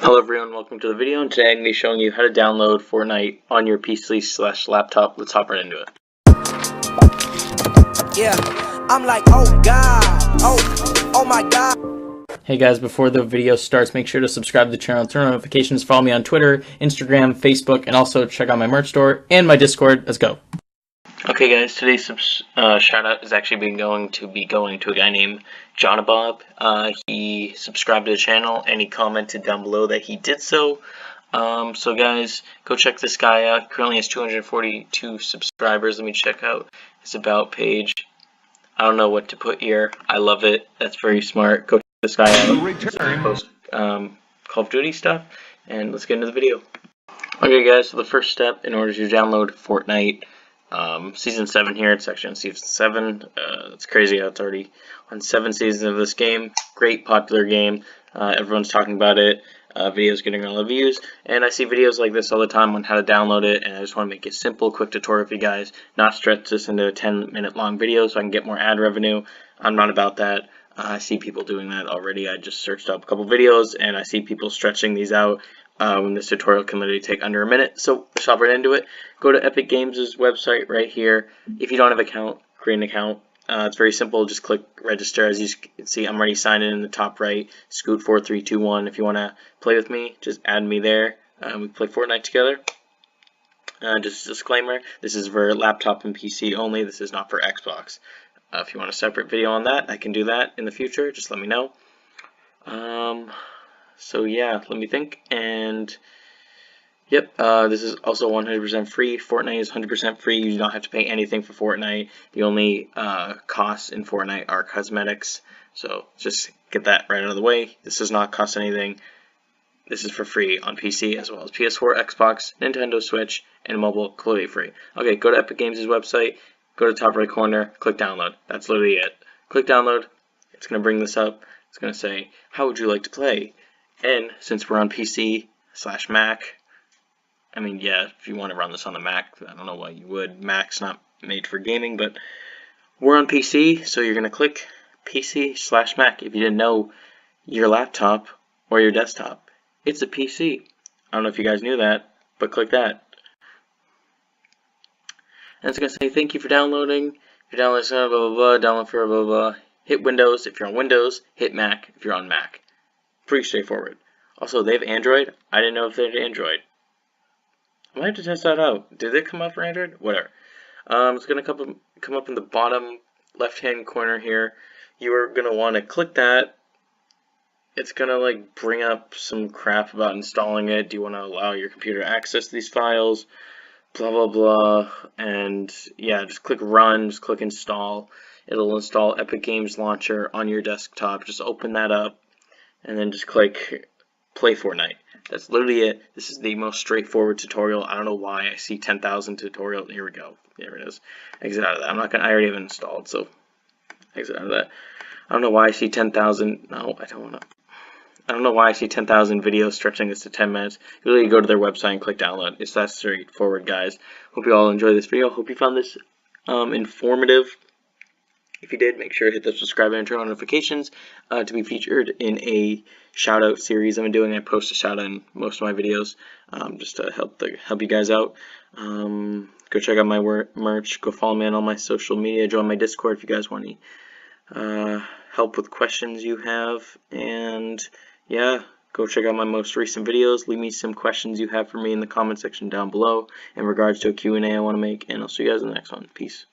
Hello everyone, welcome to the video, and today I'm going to be showing you how to download Fortnite on your PC/laptop. Let's hop right into it. Yeah, I'm like, oh god, oh my god. Hey guys, before the video starts, make sure to subscribe to the channel, turn on notifications, follow me on Twitter, Instagram, Facebook, and also check out my merch store and my Discord. Let's go. Okay guys, today's shout out is actually going to a guy named Jonabob. He subscribed to the channel and he commented down below that he did so. So guys, go check this guy out. He currently has 242 subscribers. Let me check out his about page. I don't know what to put here. I love it. That's very smart. Go check this guy out. He posts Call of Duty stuff, and let's get into the video. Okay guys, so the first step in order to download Fortnite Season 7 here, it's actually on Season 7, it's crazy how it's already on 7 seasons of this game. Great popular game, everyone's talking about it, videos getting a lot of views, and I see videos like this all the time on how to download it, and I just want to make it simple, quick tutorial for you guys, not stretch this into a 10-minute long video so I can get more ad revenue. I'm not about that. I see people doing that already. I just searched up a couple videos, and I see people stretching these out. This tutorial can literally take under a minute, so let's hop right into it. Go to Epic Games' website right here. If you don't have an account, create an account. It's very simple. Just click register. As you can see, I'm already signed in the top right. Scoot4321. If you want to play with me, just add me there. We play Fortnite together. Just a disclaimer: this is for laptop and PC only. This is not for Xbox. If you want a separate video on that, I can do that in the future. Just let me know. So yeah, let me think, and yep, this is also 100% free. Fortnite is 100% free. You do not have to pay anything for Fortnite. The only costs in Fortnite are cosmetics, so just get that right out of the way. This does not cost anything. This is for free on PC as well as PS4, Xbox, Nintendo Switch, and mobile, completely free. Okay, go to Epic Games' website, go to the top right corner, click download. That's literally it. Click download. It's going to bring this up. It's going to say, how would you like to play? And since we're on PC/Mac, I mean, yeah, if you want to run this on the Mac, I don't know why you would. Mac's not made for gaming, but we're on PC, so you're going to click PC/Mac. If you didn't know, your laptop or your desktop, it's a PC. I don't know if you guys knew that, but click that. And it's going to say, thank you for downloading. If you're downloading, blah, blah, blah, download for blah, blah, blah. Hit Windows if you're on Windows, hit Mac if you're on Mac. Pretty straightforward. Also, they have Android. I didn't know if they had Android. I might have to test that out. Did it come up for Android? Whatever. It's going to come up in the bottom left-hand corner here. You are going to want to click that. It's going to like bring up some crap about installing it. Do you want to allow your computer to access these files? Blah, blah, blah. And yeah, just click Run. Just click Install. It'll install Epic Games Launcher on your desktop. Just open that up. And then just click Play Fortnite. That's literally it. This is the most straightforward tutorial. I don't know why I see 10,000 tutorial. Here we go. There it is. Exit out of that. I already have it installed, so exit out of that. I don't know why I see 10,000. No, I don't want to. I don't know why I see 10,000 videos stretching this to 10 minutes. You literally go to their website and click download. It's that straightforward, guys. Hope you all enjoy this video. Hope you found this informative. If you did, make sure to hit the subscribe and turn on notifications to be featured in a shout-out series I've been doing. I post a shout-out in most of my videos just to help you guys out. Go check out my merch. Go follow me on all my social media. Join my Discord if you guys want any help with questions you have. And yeah, go check out my most recent videos. Leave me some questions you have for me in the comment section down below in regards to a Q&A I want to make. And I'll see you guys in the next one. Peace.